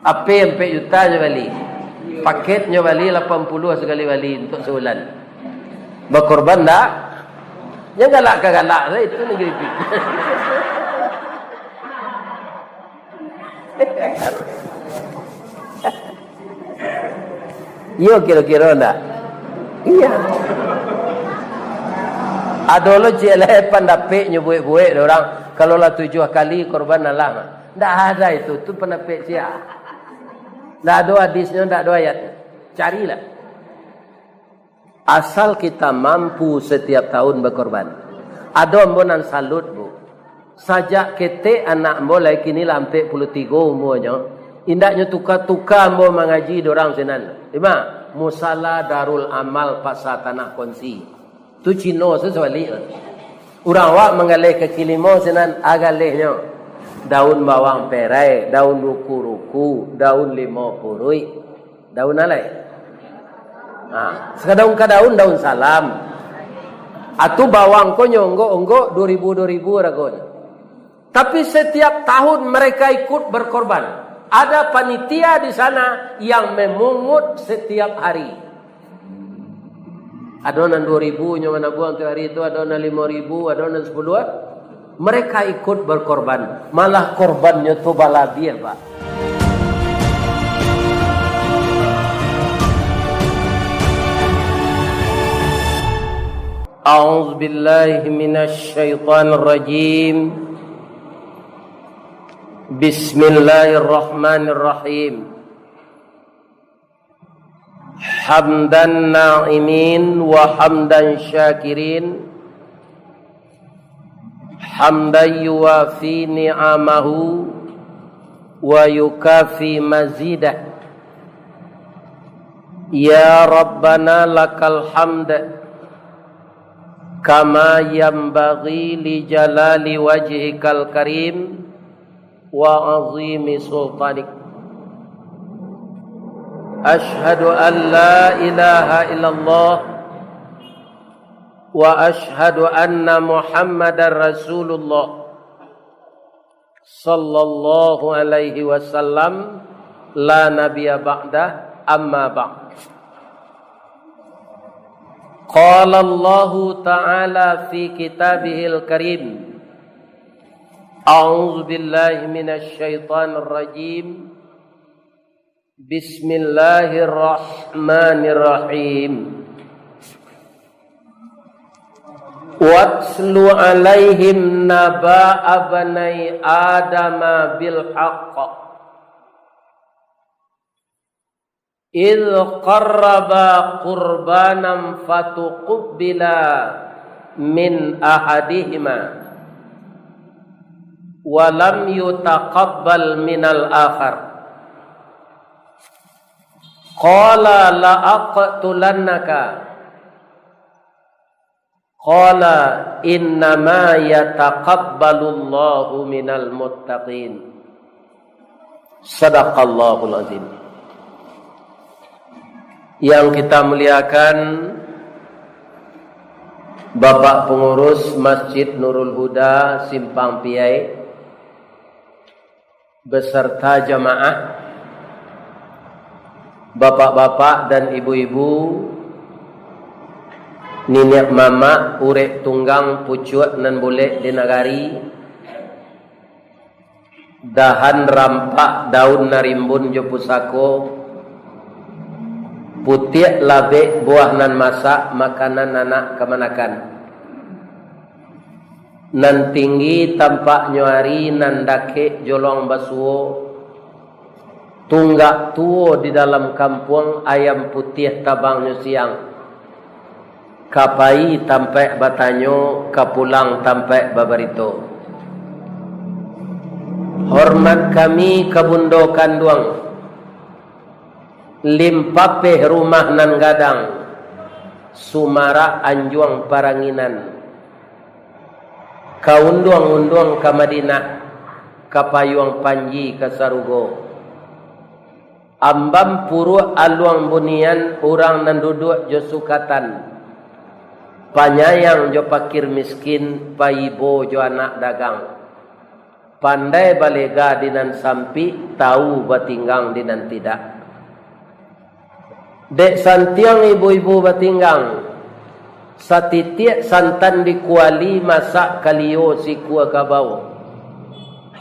Apa yang 4 juta je bali. Paketnya bali 80 sekali bali untuk sebulan. Berkorban tak? Jangan galak-galak lah, itu negeri pik. Yo kira-kira tak? Iya. Ada lo jelek pandapik nyubuik-buik orang. Kalau lah 7 kali korban Allah. Tak ada itu pandapik siap. Tak ada hadisnya, tak ada ayatnya. Carilah. Asal kita mampu setiap tahun berkorban. Ada ambunan salut bu. Sajak kete anak mulai kini lampe 43 umurnya. Indaknya tukar-tukar ambo mengaji dorang senan. Lima. Musala Darul Amal Pasar Tanah Konsi. Tu Cino sesuali. Orang awak mengalih ke kilimo senan agalihnya. Daun bawang perai, daun ruku-ruku, daun lima purui. Daun alai. Sekadang daun salam. Atu bawang ko nyonggo 2000 ragon. Tapi setiap tahun mereka ikut berkorban. Ada panitia di sana yang memungut setiap hari. Adonan 2000 yang mana buang tiap hari itu, adonan 5000, adonan 10. Mereka ikut berkorban. Malah korbannya tu balabiah, Pak. A'udzu billahi minasy syaithanir rajim. Bismillahirrahmanirrahim. Hamdan na'imin wa hamdan syakirin. Hamdan yuwafi ni'amahu wa yukafi mazidah. Ya Rabbana lakal hamd kama yanbaghi li jalali wajhikal karim wa azimi sultanik. Ashhadu an la ilaha illallah wa ashhadu anna Muhammadar Rasulullah sallallahu alaihi wasallam la nabiyya ba'da amma ba'd. Qala Allah ta'ala fi kitabihil karim. A'udzu billahi minasy syaithanir rajim. Bismillahirrahmanirrahim. Watslu alaihim naba'a bani adama bil haqq. Idh qarraba qurbanan fatuqbila min ahadihima wa lam yutaqabbal minal akhar. Qala la aqtulannaka. Qala innama yataqabbalullahu minal muttaqin. Sadaqallahul azim. Yang kita muliakan Bapak Pengurus Masjid Nurul Huda Simpang Piai beserta jamaah, bapak-bapak dan ibu-ibu, ninek mama, urek tunggang, pucut nan boleh di nagari, dahan rampak, daun narimbun jo pusako, putih labe buah nan masak, makanan anak kemanakan. Nan tinggi tampak nyuari, nan dake jolong basuo, tunggak tuo di dalam kampung, ayam putih tabangnya siang. Kapai tampak batanyo, kapulang tampak babarito. Hormat kami kabundokan duang. Limpapeh rumah nan gadang, Sumara anjuang paranginan. Kaunduang-unduang ka Madinah, kapayuang panji ka Sarugo. Ambam puru aluang bunian, urang nan duduk jo sukatan. Panyayang jo pakir miskin, paibo jo anak dagang. Pandai balega dinan sampi, tahu batinggang dinan tidak. Dek santiang ibu-ibu batinggang, satitiak santan dikuali masak kalio si kuah kabau.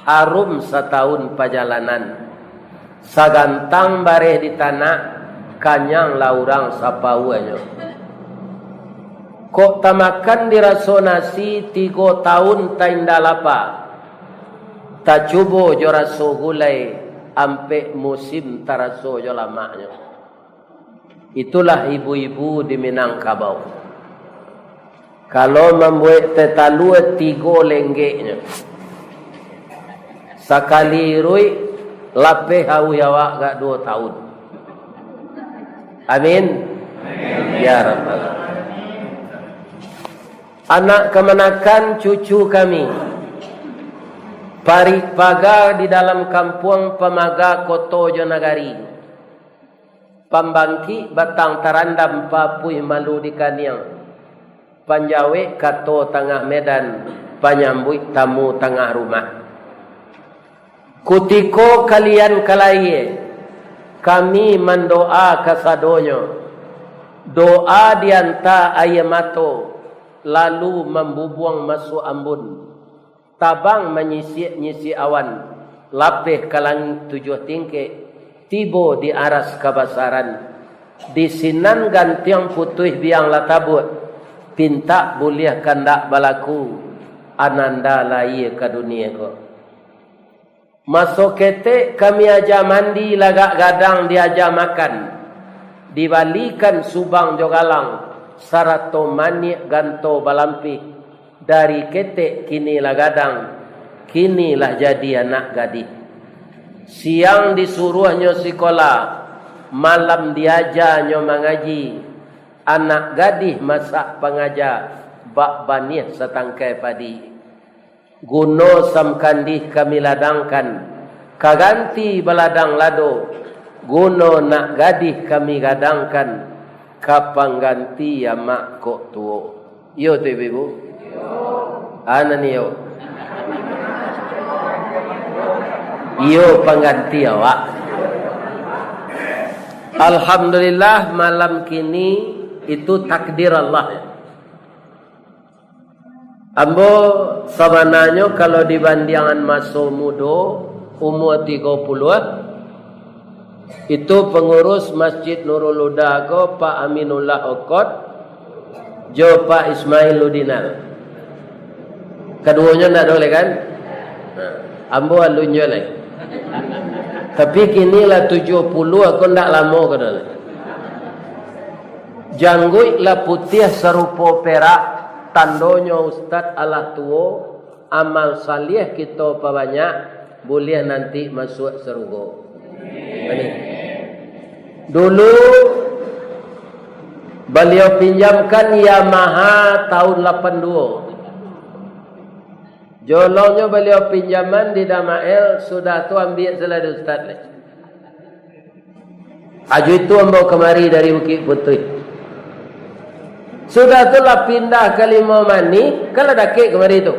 Harum setahun perjalanan. Sagantang bareh di tanah, kanyang laurang sapauannya. Kok tamakan diraso nasi 3 tahun tainda lapa. Tak cubo jo raso gulai ampe musim taraso jo lamanya. Itulah ibu-ibu di Minangkabau. Kalau membuat tetalu 3 lenggeknya. Sekali rui lapeh hau yawa gak 2 tahun. Amin. Ya Rabbal. Anak kemanakan cucu kami. Parik paga di dalam kampung Pemaga Koto Jonagari. Pambangki batang tarandam papui malu di Kaniang. Panjawe kato tengah Medan. Panyambut tamu tengah rumah. Kutiko kalian kalaye. Kami mendoa kasadonyo. Doa dianta ayamato. Lalu membubuang masuk ambun. Tabang menyisi awan. Lapeh kalang 7 tingkek. Tibo di aras kabasaran. Di sinan gantiang putih biang latabut. Pinta buliah kandak balaku. Ananda lai ke dunia ko. Masuk ketek kami aja mandi lagak gadang diaja makan. Dibalikan subang jogalang. Sarato manik ganto balampi. Dari ketek kinilah gadang. Kinilah jadi anak gadis. Siang disuruhnya sekolah. Malam diajarnya mengaji. Anak gadis masak pengajar. Bak banih setangkai padi. Guno samkandih kami ladangkan. Kaganti beladang lado. Guno nak gadis kami gadangkan. Kapang ganti ya mak kok tuo. Yo tu ibu. Ana ni yo. Yo pengganti awak. Alhamdulillah malam kini itu takdir Allah. Ambo sebenarnya kalau dibandingkan masa muda umur 30 itu pengurus Masjid Nurul Huda ko Pak Aminullah Okot jo Pak Ismail Ludinal. Keduanya nak boleh kan? Ambo alunyo leh. Tapi kini lah 70 aku ndak lama ke dalam. Janggut lah putih serupa perak. Tandonya Ustaz Allah tuo. Amal salih kita banyak. Boleh nanti masuk surga. Dulu beliau pinjamkan Yamaha tahun 82. Jolongnya beliau pinjaman di Damael sudah tu ambil selada Ustaz. Aju itu ambil kemari dari Bukit Putih. Sudah tu lah pindah ke Limau-Mani. Kalau dakik kemari itu.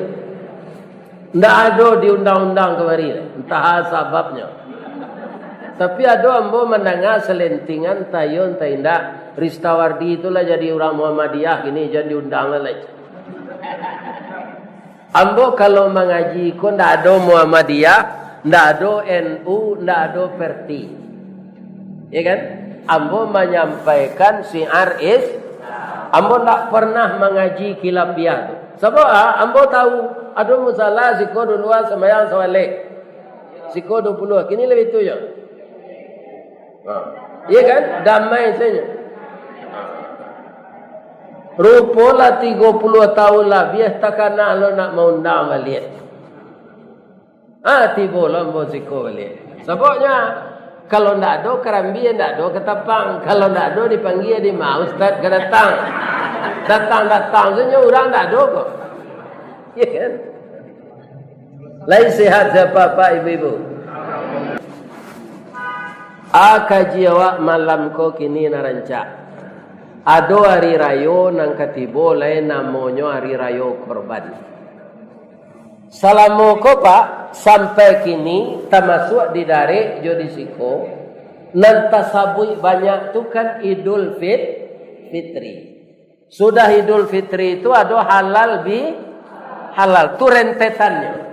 Tidak ada di undang-undang kemari. Entah sebabnya. Tapi ada ambo mendengar selentingan tayun taindak. Ristawardi itulah jadi orang Muhammadiyah. Ini jadi undang lagi. Ambo kalau mengaji ko tidak ada Muhammadiyah. Tidak ada NU. Tidak ada Perti. Ya kan? Ambo menyampaikan syiar Ambo tak pernah mengaji kilapiah. Sebab ambo tahu ada masalah siko dulu sembahyang sawalek. Siko 20. Kini lebih tu je. Iya kan? Damai saja. Rupalah 30 tahun lah. Biar takana lo nak mengundang balik. Tiba lah siko balik. Sebabnya kalau tidak ada kerambi, tidak ada ketapang. Kalau tidak ada dipanggil di mau Ustaz ke datang. Datang saja orang tidak ada kok. Ya kan? Lain sihat siapa-apa ibu-ibu. Kaji awak malam ko kini narancak. Ado hari rayo nang katibo lain namanya hari rayo korban. Salamu ko Pak sampai kini termasuk di dari jodisiko nantasabui banyak tu kan Idul Fitri. Sudah Idul Fitri itu ada halal halal tu rentetannya.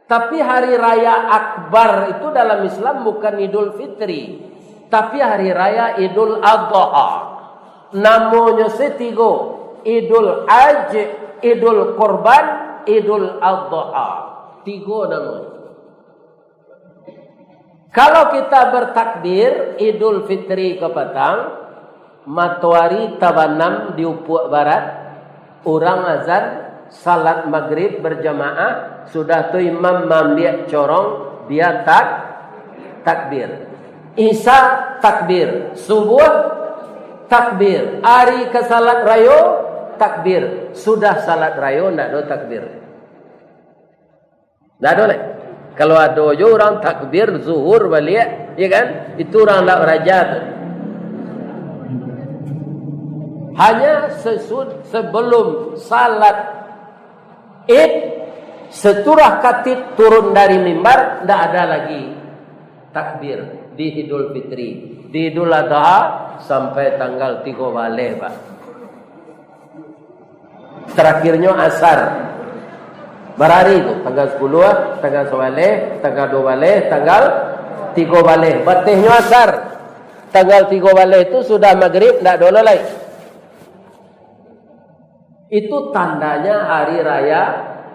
Tapi hari raya akbar itu dalam Islam bukan Idul Fitri, tapi hari raya Idul Adha. Namanya setigo, Idul Hajj, Idul Kurban, Idul Adha. Tiga namanya. Kalau kita bertakbir Idul Fitri ke petang, matahari tabanam di ufuk barat, orang azan salat maghrib berjamaah, sudah tu imam mambiak corong, dia takbir. Isya takbir, subuh takbir, hari ke salat rayo takbir, sudah salat rayo ndak ada takbir. Ndak ada lagi. Kalau ada je orang takbir zuhur balik, ya kan? Itu orang ndak rajab. Hanya sebelum salat Id, seturah katib turun dari mimbar, tidak ada lagi takbir di Idul Fitri. Di Idul Adha sampai tanggal 3 balik, Pak. Terakhirnya asar. Berhari itu, tanggal 10, tanggal 11, tanggal 2 balik, tanggal 3 balik. Batihnya asar. Tanggal 3 balik itu sudah maghrib, tidak ada lagi. Itu tandanya hari raya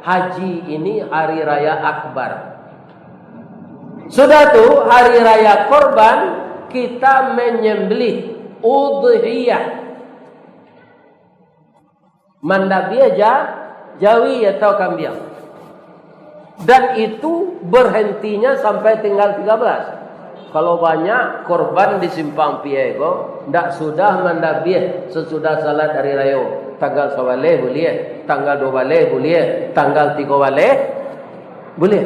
haji ini hari raya akbar. Sudah tuh hari raya korban kita menyembelih udhiyah. Mandabia jawi atau kambing. Dan itu berhentinya sampai tinggal 13. Kalau banyak korban di simpang Piego, ndak sudah mandabia sesudah salat hari raya. Tanggal 11 boleh, tanggal 12 boleh, tanggal 3 boleh.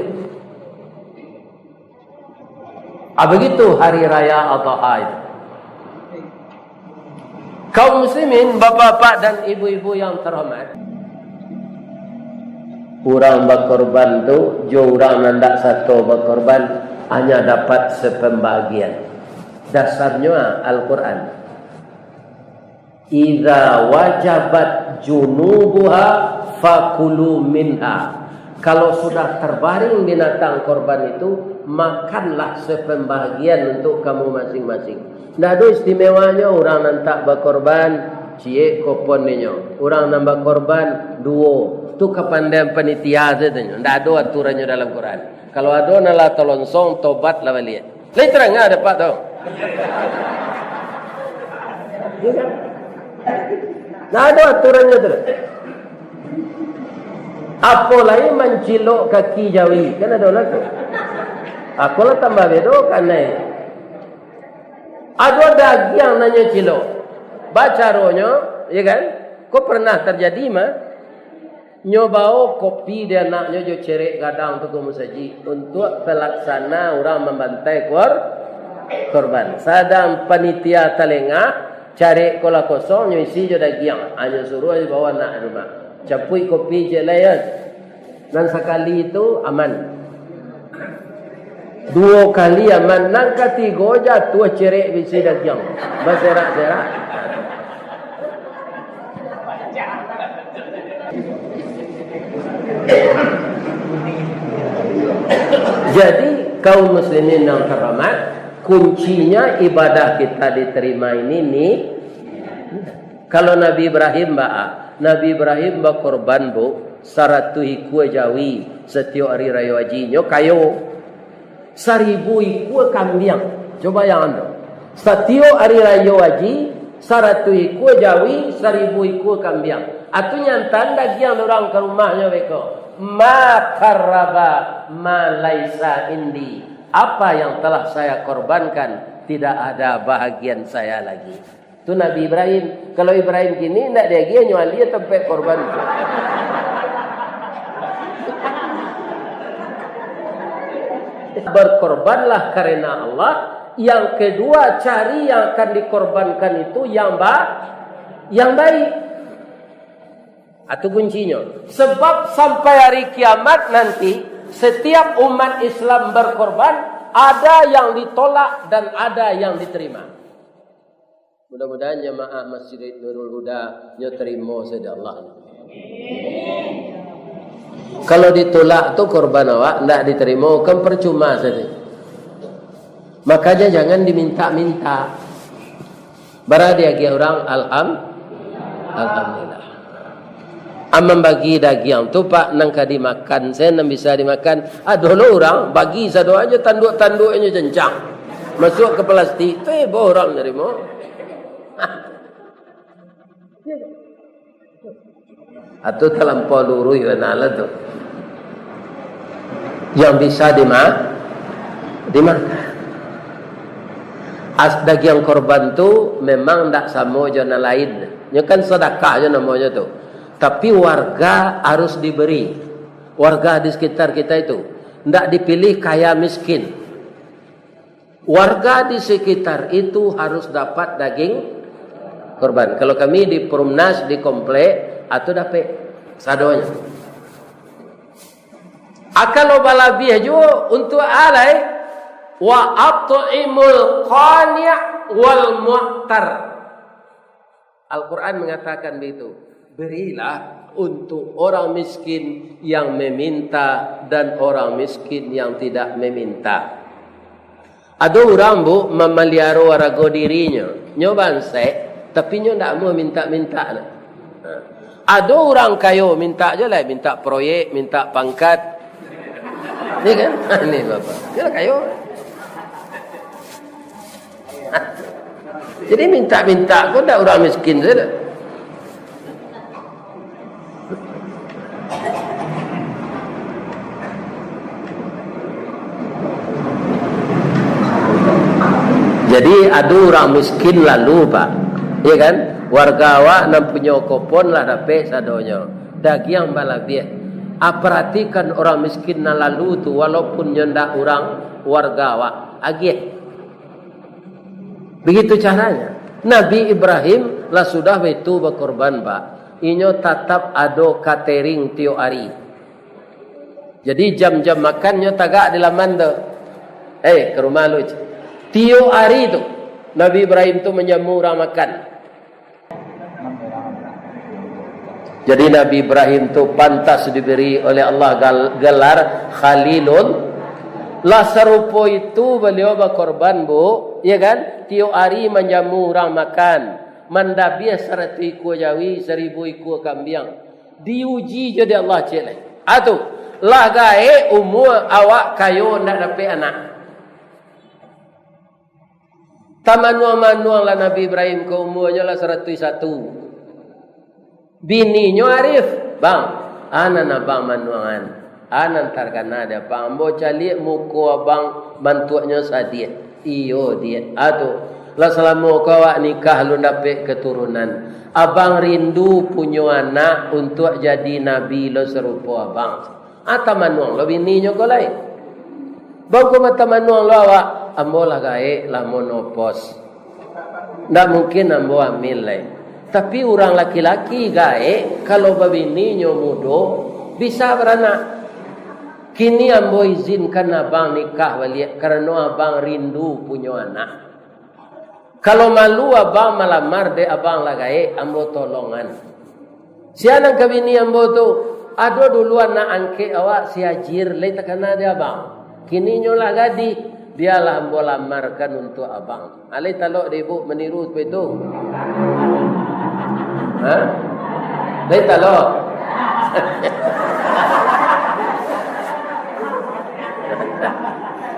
Begitu hari raya Adha itu. Kaum muslimin, bapak-bapak dan ibu-ibu yang terhormat, orang berkorban tu, jo orang nandak satu berkorban hanya dapat sepembagian. Dasarnya Al-Quran. Idza wajabat junubuha fakulu minha. Kalau sudah terbaring binatang korban itu, makanlah sepembahagian untuk kamu masing-masing. Tidak ada istimewanya orang nantak berkorban cie koponnya. Orang nambah korban duo. Itu kepandaian panitia saja. Tidak ada aturannya dalam Quran. Kalau ada nala tolonsong tobat lah balik. Lain terang ada pak tau. Nah ada aturannya tu. Apa lagi mencilok kaki jawi? Kan ada lah tu. Aku lah tambah bedo kan naik. Ada daging yang nanya cilok. Baca rohnya, ya kan? Kau pernah terjadi mah? Nyobao kopi dia naknya jo cerek gadang tu kamu saji untuk pelaksana orang membantai korban. Sadang panitia telenga. Cari kola kosong, isi je daging. Hanya suruh aja bawa nak rumah. Capui kopi je layan. Dan sekali itu aman. 2 kali aman. Nang ketiga jatuh cerik isi daging. Berserak-serak. Jadi kaum muslimin yang terhormat, kuncinya ibadah kita diterima ini nih. Kalau Nabi Ibrahim Nabi Ibrahim berkorban bu 100 ikut jawi setiap hari raya hajinya kayo 1000 ikut kambing. Coba yang anda setiap hari raya haji 100 ikut jawi 1000 ikut kambing. Atunya tanda yang orang ke rumahnya mereka ma karaba ma laisa indi. Apa yang telah saya korbankan tidak ada bahagian saya lagi. Itu Nabi Ibrahim. Kalau Ibrahim gini tidak dia dia nyuali tempat korban. Berkorbanlah karena Allah. Yang kedua, cari yang akan dikorbankan itu yang baik. Itu kuncinya. Sebab sampai hari kiamat nanti, setiap umat Islam berkorban, ada yang ditolak dan ada yang diterima. Mudah-mudahan jemaah Masjid Nurul Huda terima saja Allah. Kalau ditolak tu korban awak tidak diterima, kan percuma saja. Makanya jangan diminta-minta. Baradia orang alhamdulillah. Amam bagi daging tu pak nangka dimakan, saya nang bisa dimakan. Dulu orang bagi satu aja tanduk-tanduknya jencang. Masuk ke plastik, tu orang nerima. Atau terlampau luru yana tu. Yang bisa dimakan. Daging korban tu memang tak sama jana lain. Nya kan sedekah je namanya tu. Tapi warga harus diberi. Warga di sekitar kita itu. Tidak dipilih kaya miskin. Warga di sekitar itu harus dapat daging korban. Kalau kami di Perumnas, di komplek, atau dapat sadonya. Kalau balabih juga untuk alai. Wa at'imul qani' wal mu'tar. Al-Quran mengatakan begitu. Berilah untuk orang miskin yang meminta dan orang miskin yang tidak meminta. Ada orang bu memelihara warago dirinya, nyoban tapi nyo tak mau minta-minta. Ada orang kayo minta je lah, minta proyek, minta pangkat. Ni kan? Ini bapak. Dia kayo. Jadi minta-minta kau tak orang miskin saja. Jadi ada orang miskin lalu pak, ya kan? Warga awak nak punya kopon lah dapat sadonya. Daging balabih. Perhatikan orang miskin na lalu tu walaupun nyendak orang warga awak agih. Begitu caranya. Nabi Ibrahim lah sudah betul berkorban pak. Inyo tetap ada catering tiap hari. Jadi jam-jam makannya tagak di laman tu. Ke rumah lu. Tiap hari tu Nabi Ibrahim tu menjamu orang makan. Jadi Nabi Ibrahim tu pantas diberi oleh Allah gelar Khalilun. Lah serupa itu beliau berkorban bu, ya kan? Tiap hari menjamu orang makan. Mandabia 100 ekor jawi, 1000 ekor kambing. Diuji jadi Allah cek. Atu lah gae umur awak kayo nak dapat anak. Tamanuang-manuang lah Nabi Ibrahim ke umurnya lah 101. Bininya Arif. Bang, anan abang manuangan. Anan tarkana dia. Bang, ambo calik muka abang bantuannya sadia. Iyo dia. Aduh. Lah selama kau nikah lu dapat keturunan. Abang rindu punya anak untuk jadi Nabi lo serupa abang. Tamanuang lo bininya kau lain. Bang kau tamanuang lo awak. Ambo lah gae lah monopos. Tak mungkin ambo ambil lain. Tapi orang laki-laki gae kalau babininya muda bisa beranak. Kini ambo izinkan abang nikah balik karena abang rindu punya anak. Kalau malu abang malamar de abang lah gae ambo tolongan. Siapa kabini ambo tu? Ada dulu anak angke awak si ajir lai takana dia abang. Kini nyolah gadi. Dialah ambo lamarkan untuk abang. Alai talok dia ibu meniru seperti itu. Alai talok.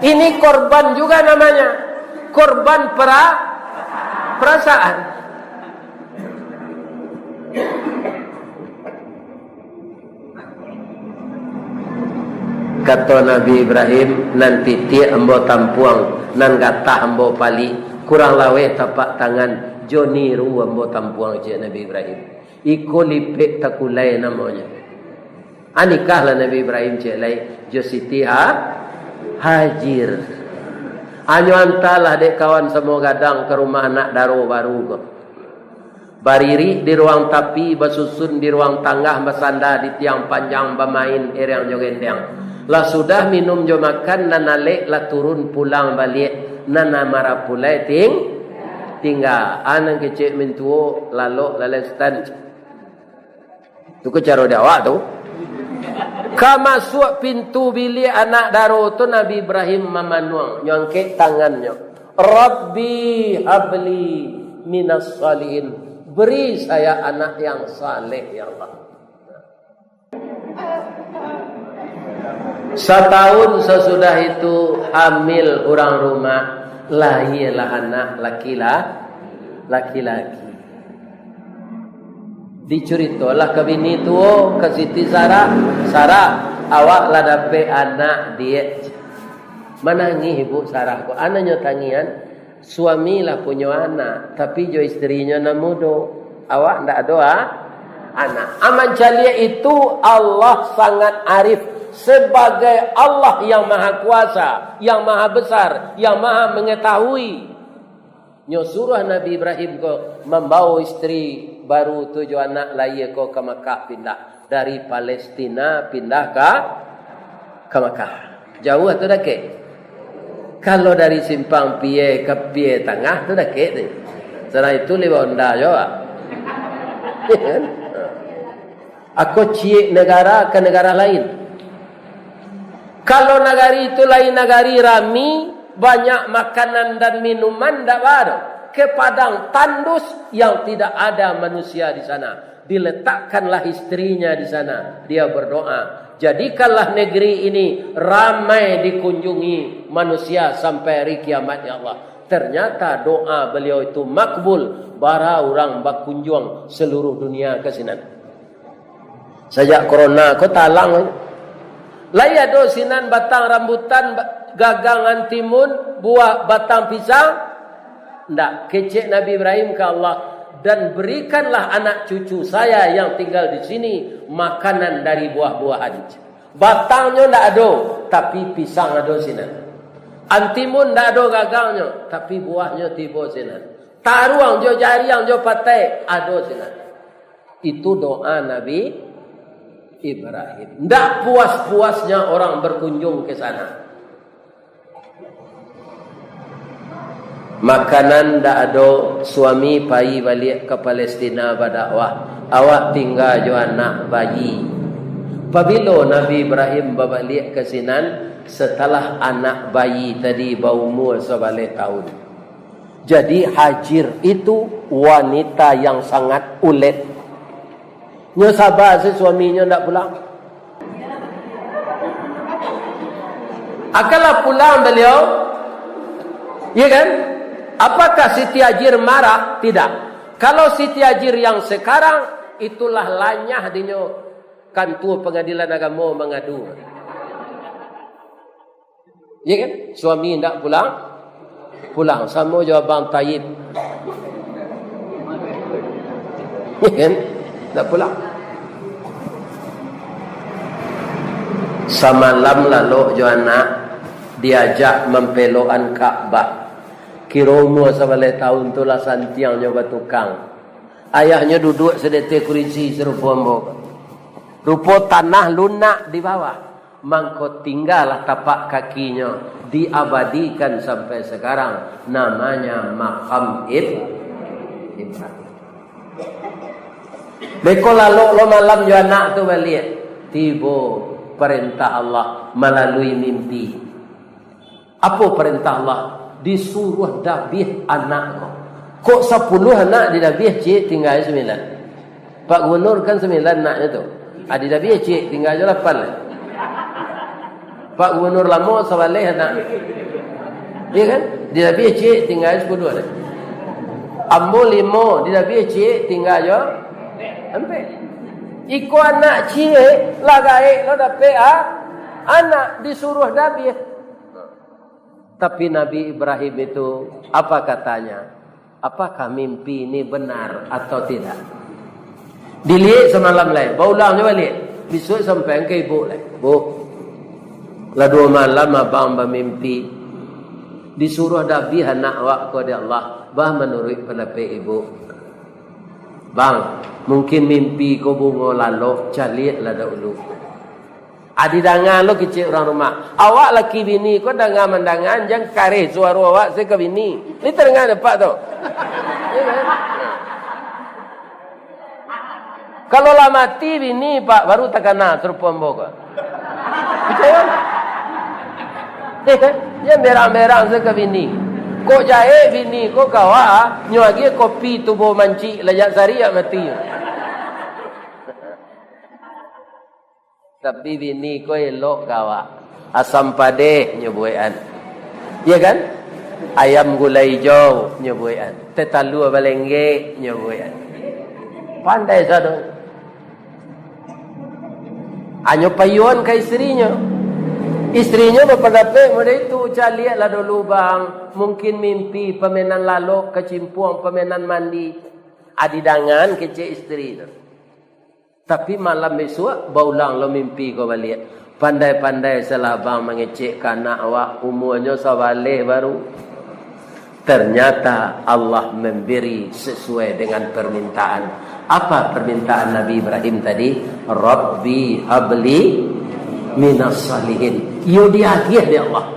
Ini korban juga namanya. Korban perasaan. Kata Nabi Ibrahim, nanti tiap ambo tampuang, nan gata ambo pali, kurang lawe tapak tangan, joni ru ambo tampuang je Nabi Ibrahim. Iko lipek takulai namanya. Anikah lah Nabi Ibrahim je lai, jo Siti Hajir. Anyo antalah dek kawan semua gadang ke rumah anak daro baru ko. Bariri di ruang tapi, basusun di ruang tangga, basanda di tiang panjang, bermain erang jogendang. Lah sudah minum jo makan, nanalek lah turun pulang balik, nana marah pulai tinggal. Anang kecik mintuo lalu lalestan. Tu ke cara dia awak tu. Ka masuk pintu bilik anak daro tu Nabi Ibrahim mamanuang nyangkit tangannya. Rabbi habli minas salihin. Beri saya anak yang saleh ya Allah. Setahun sesudah itu hamil orang rumah, lahirlah anak laki-laki. Diceritalah ke bini tu, ke Siti Sarah, awak lah dapat anak dia. Menangis ibu Sarah ko, anaknya tangian. Suami lah punya anak, tapi jo istrinya nak mudo. Awak ndak doa anak. Aman jalia itu Allah sangat arif sebagai Allah yang maha kuasa, yang maha besar, yang maha mengetahui. Nyo surah Nabi Ibrahim ko membawa istri baru 7 anak lahir ko ke Makkah pindah dari Palestina pindah ke Makkah. Jauh atau dekat? Kalau dari simpang pie ke pie tengah tu dah kek tu. Setelah itu lewat Honda juga. Aku ciek negara ke negara lain. Kalau negari itu lain negari rami, banyak makanan dan minuman tak ada. Ke padang tandus yang tidak ada manusia di sana. Diletakkanlah istrinya di sana. Dia berdoa. Jadikanlah negeri ini ramai dikunjungi manusia sampai hari kiamat ya Allah. Ternyata doa beliau itu makbul. Bara orang berkunjung seluruh dunia ke sini. Sejak corona kau talang. Laya do sinan batang rambutan, gagangan timun, buah batang pisang. Ndak, kecek Nabi Ibrahim ke Allah. Dan berikanlah anak cucu saya yang tinggal di sini makanan dari buah-buahan. Batangnya ndak ada, tapi pisang ada sini. Antimun ndak ada gagangnya, tapi buahnya tiba sini. Taruang jo jari yang jo patai ada sini. Itu doa Nabi Ibrahim. Ndak puas-puasnya orang berkunjung ke sana. Makanan ndak ada, suami pai balik ke Palestina berdakwah. Awak tinggal jo anak bayi. Apabila Nabi Ibrahim balik ke sinan setelah anak bayi tadi berumur 11 tahun. Jadi Hajar itu wanita yang sangat ulet. Nya sabar si suaminya ndak pulang. Akalah pulang beliau. Ya kan? Apakah Siti Hajar marah? Tidak. Kalau Siti Hajar yang sekarang, itulah lanyah dinyo kantor pengadilan agama mengadu. Ya kan? Suami tidak pulang. Pulang. Sama juga Abang Taib. Ya kan? Tidak pulang. Semalam lalu Johanna diajak mempelokan Ka'bah. Kira umur 11 tahun tu lah santiangnya bertukang. Ayahnya duduk sedetik kursi serupa mbok. Rupa tanah lunak di bawah. Mangko tinggallah tapak kakinya. Diabadikan sampai sekarang. Namanya Maqam Ibrahim. Beko lalu lo malam jo anak tu balik. Tiba perintah Allah melalui mimpi. Apa perintah Allah? Disuruh dabih anak kok 10 anak didabih cik tinggal 9. Pak Gubernur kan 9 anaknya tu. Ada dabih cik tinggal je 8. Pak Gubernur lama 11 anak. Ya kan? Didabih cik tinggal 10 anak. Ambo 5 didabih cik tinggal je 4. Iko anak cik lagai lo dapat anak disuruh dabih. Tapi Nabi Ibrahim itu apa katanya? Apakah mimpi ini benar atau tidak? Dilihat semalam lah. Baulangnya balik. Besok sampai ke ibu lah. Bu. Lah 2 malam abang bermimpi. Disuruh dabih anak awak kepada Allah. Bah menurut pendapat ibu. Bang, mungkin mimpi kau bungo lalu calik lah dahulu. Adi dangan lo kecil orang rumah. Awak laki bini kau dangan mendangan jangan kareh suara awak saya ke bini. Ini tengah dapat tu. Ya kan? Kalau lah mati bini pak baru tak kena serupa mbok. Percaya? Kan? Yang berang-berang saya ke bini. Kau jahit bini kau kawa nyuagi kopi tubuh manci lajak sari mati. Tapi bini kau elok kawa asam padeh nyebuian. Ya kan? Ayam gulai hijau nyebuian. Tetalu balengge nyebuian. Pandai sado. Anyo payuan ke istrinya. Istrinya berpendapat pada itu caliat lah dulu bang. Mungkin mimpi pemenan lalu kecimpuang pemenan mandi. Adidangan kecil istri itu. Tapi malam besok baulang lo mimpi kau balik. Pandai-pandai salah bang mengecek anak awak umurnya sabaleh baru. Ternyata Allah memberi sesuai dengan permintaan. Apa permintaan Nabi Ibrahim tadi? Rabbi habli minas salihin. Yo diagih dia Allah.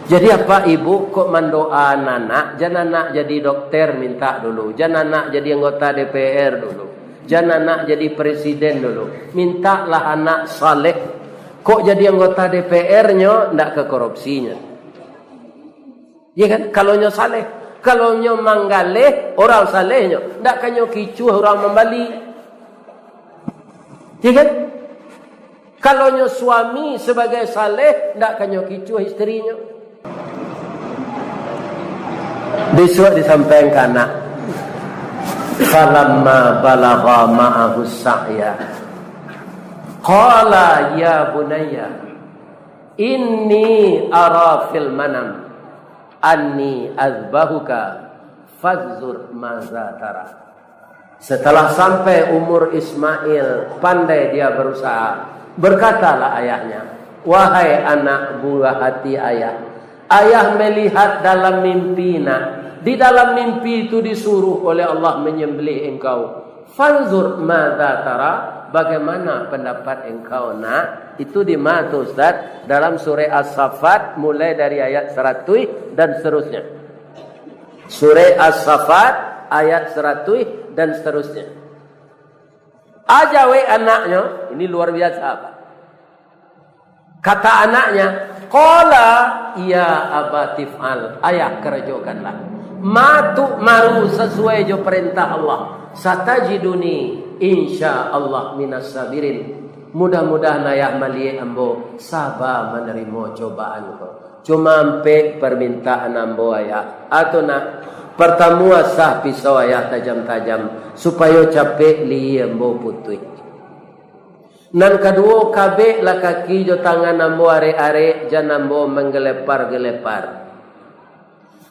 Jadi apa ibu kok mendoa anak, jangan anak jadi dokter minta dulu, jangan anak jadi anggota DPR dulu, jangan anak jadi presiden dulu. Mintalah anak saleh. Kok jadi anggota DPR-nya ndak ke korupsinya. Ya kan? Kalau nyo saleh, kalau nyo manggaleh orang salehnya, ndak kanyo kicu orang membali. Ya kan? Kalau nyo suami sebagai saleh, ndak kanyo kicu istrinya. Besok disampaikan anak. Falamma balagha ma'ahu sa'ya. Qala ya bunayya inni ara fil manam anni azbahuka fadzur maza tara. Setelah sampai umur Ismail, pandai dia berusaha. Berkatalah ayahnya, wahai anak buah hati ayah, ayah melihat dalam mimpi nak. Di dalam mimpi itu disuruh oleh Allah menyembelih engkau. Fanzur madza tara, bagaimana pendapat engkau nak? Itu di mana Ustaz? Dalam surah As-Saffat mulai dari ayat 100 dan seterusnya. Surah As-Saffat ayat 100 dan seterusnya. Ajawe anaknya, ini luar biasa apa? Kata anaknya, qala ya abatif'al, ayah kerjakanlah. Matu maru sesuai jo perintah Allah. Satajiduni insyaallah minas sabirin. Mudah-mudahan ayah maliye ambo sabar menerima cobaan ko. Cuma ampe permintaan ambo ayah. Atau nak pertama sah pisau ayah tajam-tajam supaya capek li ambo putui. Nan kedua kabeh lah kaki jo tangan ambo are-are jan ambo menggelepar-gelepar.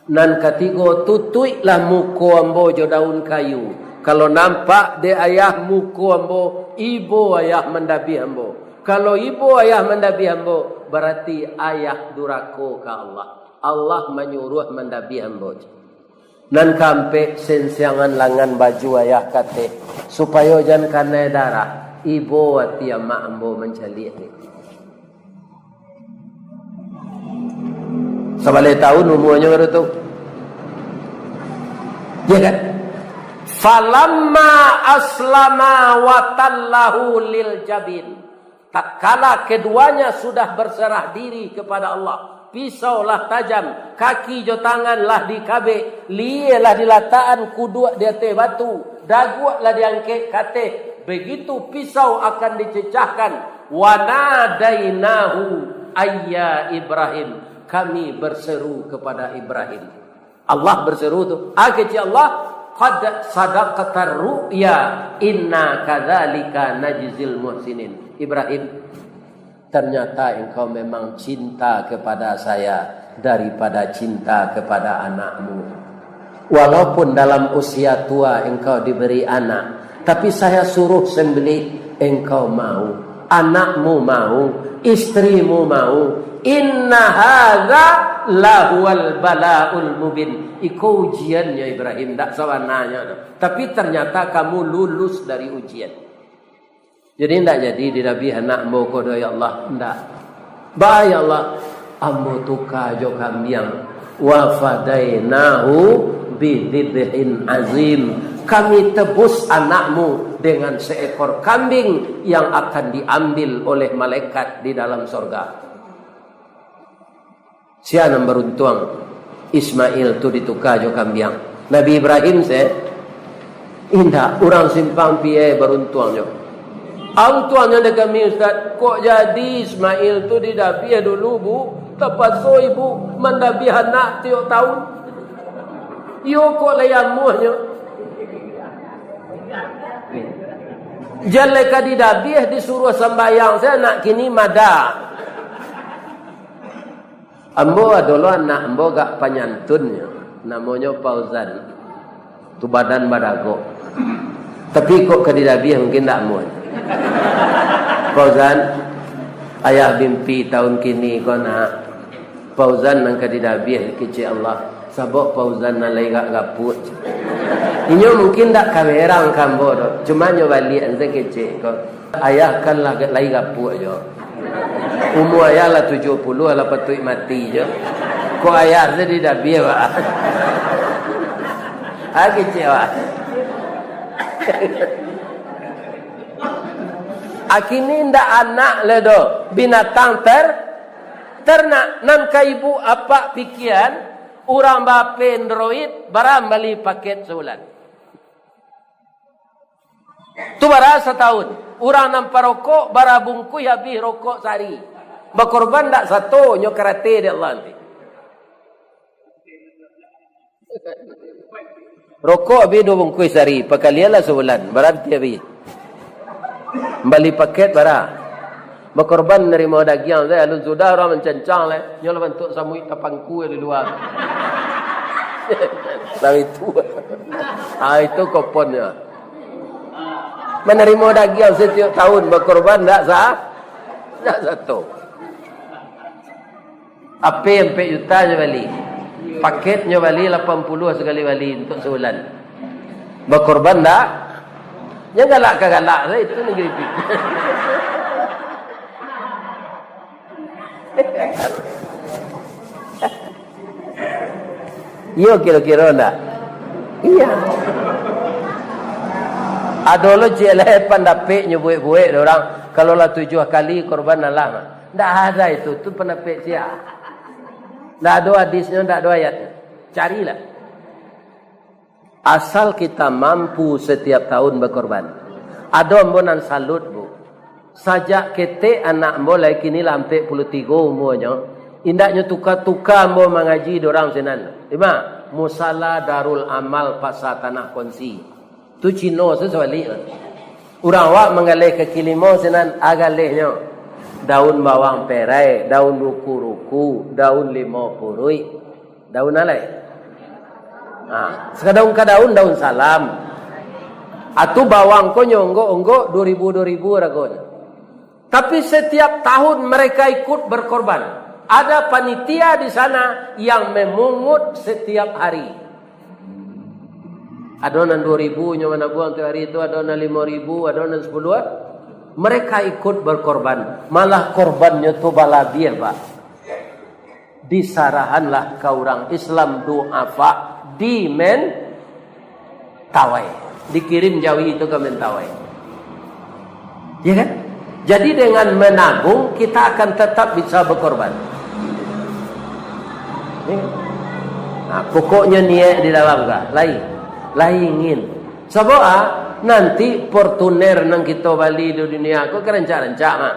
Nan ketiga tutui lah muko ambo jo daun kayu. Kalau nampak dia ayah muku ambo, ibu ayah mendabi ambo. Kalau ibu ayah mendabi ambo, berarti ayah durako ke Allah. Allah menyuruh mendabi ambo. Nan kampe sensiangan langan baju ayah kate, supaya jangan kena darah. Ibu hati mak ambo mencalik ni. Sebalai tahun umurnya baru tu. Ya kan? Falamma aslama wa tallahu lil jabin. Tatkala keduanya sudah berserah diri kepada Allah, pisaulah tajam, kaki jo tanganlah dikabe, lielah dilataan kudu di atas batu, daguaklah diangkat kate. Begitu pisau akan dicecahkan, wa nadainahu ayya Ibrahim, kami berseru kepada Ibrahim. Allah berseru tu, kata Allah, qad sadaqatar ru'ya inna kadzalika najzil muhsinin. Ibrahim, ternyata engkau memang cinta kepada saya daripada cinta kepada anakmu. Walaupun dalam usia tua engkau diberi anak, tapi saya suruh sembelih engkau mau. anakmu mau, istrimu mau. Inna hadza lahuwal balaul mubin. Iku ujiannya Ibrahim, tak sawananya. Tapi ternyata kamu lulus dari ujian. Jadi tidak jadi dirabi anakmu kodo ya Allah, tidak. Ba ya Allah, ambo tuka jo kambiang wa fadainahu bidhibhin azim. Kami tebus anakmu dengan seekor kambing yang akan diambil oleh malaikat di dalam sorga. Siapa yang beruntung? Ismail tu ditukar jo kambiang. Nabi Ibrahim indah orang simpang piye beruntung jo. Ang tuannya dekat kami Ustaz, kok jadi Ismail tu didabi dulu bu, terpaso ibu mendabi anak tiap tahun. Yo kok layamuhnya. Jaleka didabi disuruh sembahyang saya nak kini mada. Ambo adalah anak ambo gak penyantunnya, namanya Fauzan. Tu badan badago. Tapi kok kedidabi mungkin tak mau. Fauzan, ayah mimpi tahun kini kau nak Fauzan nang kedidabi kecil Allah. Sabok Fauzan nalai gak gaput. Inyo mungkin tak kamerang kambo do. Cuma nyo balik anze kecil kau. Ayah kan lagi gaput jo. Umur ayah lah 70 lah patut mati je. Kok ayah saya tidak biar kecewa. Akini ndak anak ledo binatang ternak nan ka ibu apa pikiran orang bape android barang bali paket sebulan. Tu bara setahun. Orang nampak rokok bara bungkus habis rokok sehari. Berkorban tak satu nyo karate dia Allah nanti. Rokok habis 2 bungkus sehari, pakalialah sebulan, berarti habis. Bali paket bara. Berkorban nerima daging saya lalu sudah orang mencencang le, nyo bentuk samui tapangku di luar. Lah itu. Itu koponnya. Menerima daging setiap tahun berkorban tak sah? Tak satu. Apa yang 4 juta je bali. Paketnya bali 80 sekali bali untuk sebulan. Berkorban tak? Jangan galak-galak lah itu negeri pi. Yo kira-kira tak? Iya. Adolo jelek pandapik nyubuik-buik orang. Kalau lah 7 kali korban Allah. Tak ada itu. Itu pandapik siap. Tak ada hadisnya, tak ada ayatnya. Carilah. Asal kita mampu setiap tahun berkorban. Ada ambunan salut bu. Sajak kete anak ambo lagi kini lampe 43 umurnya. Indaknya tukar-tukar ambo mengaji dorang senan. Lima. Musala Darul Amal Pasar Tanah Konsi. Tu Cino sesuali. Orang awak mengalih ke kilimo senan agalihnya. Daun bawang perai, daun ruku-ruku, daun 50. Daun alai. Sekadaun ke daun salam. Atu bawang ko nyonggo 2000 ragon. Tapi setiap tahun mereka ikut berkorban. Ada panitia di sana yang memungut setiap hari. Adonan 2000 nyawa nabuang tu hari itu, adonan 5000, adonan 10. Mereka ikut berkorban. Malah korbannya tu balabir pak. Disarahanlah ke orang Islam du'afa di Mentawai. Dikirim Jawi itu ke Mentawai. Ya kan? Jadi dengan menabung kita akan tetap bisa berkorban. Nah, pokoknya niat di dalam kah? Laingin. Sebab nanti Fortuner nang kita bali di dunia aku kerencana mak.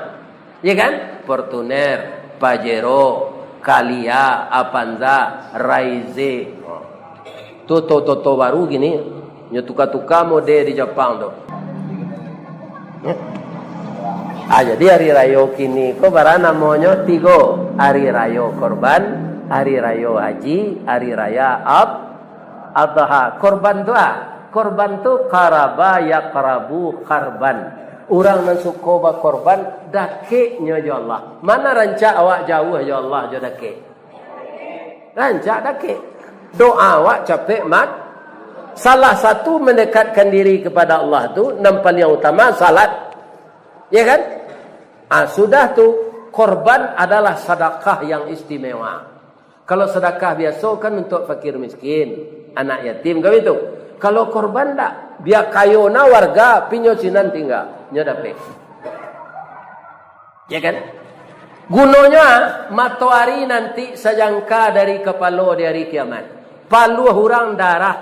Ya kan? Fortuner, Pajero, Kalia, Avanza, Raize. Toto baru gini. Nyo tuka-tuka model di Jepang tu. Jadi hari raya kini ko bara namanya 3. Hari raya korban, hari raya haji, hari raya adha. Korban tu Korban tu karaba yaqrabu karban. Orang nan suko berkorban dakeknya ya Allah. Mana rancak awak jauh ya Allah jo dakek. Rancak dakek. Doa awak capek mat. Salah satu mendekatkan diri kepada Allah tu nampak yang utama salat. Ya kan? Sudah tu korban adalah sedekah yang istimewa. Kalau sedekah biasa kan untuk fakir miskin, anak yatim kan itu. Kalau korban tak, biar kayona warga pinyosinan tinggal, nya dapat. Ya kan? Gunanya matahari nanti sejangka dari kepala di hari kiamat. Palu orang darah.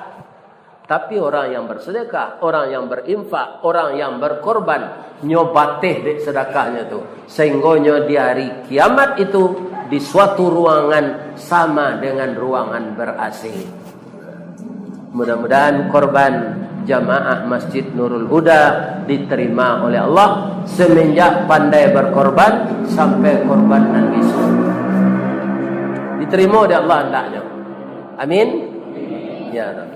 Tapi orang yang bersedekah, orang yang berinfak, orang yang berkorban, nyobateh dek sedekahnya tu. Sehingga di hari kiamat itu di suatu ruangan sama dengan ruangan ber-AC. Mudah-mudahan korban jamaah Masjid Nurul Huda diterima oleh Allah semenjak pandai berkorban sampai korban nan bisu. Diterima oleh Allah hendaknya. Amin. Ya Rabbi.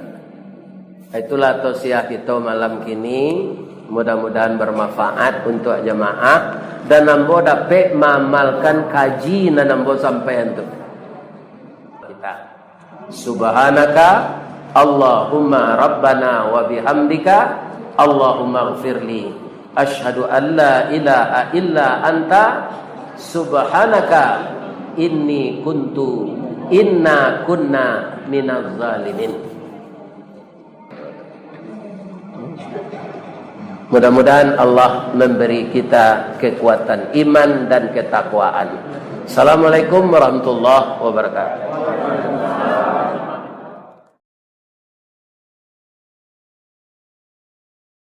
Itulah tausiah kita malam kini. Mudah-mudahan bermanfaat untuk jamaah dan nambo dapat mengamalkan kaji dan nambo sampai itu. Kita subhanaka Allahumma rabbana wa bihamdika Allahumma ighfirli asyhadu an la ilaha illa anta subhanaka inna kunna minaz zalimin. Mudah-mudahan Allah memberi kita kekuatan iman dan ketakwaan. Assalamualaikum warahmatullahi wabarakatuh.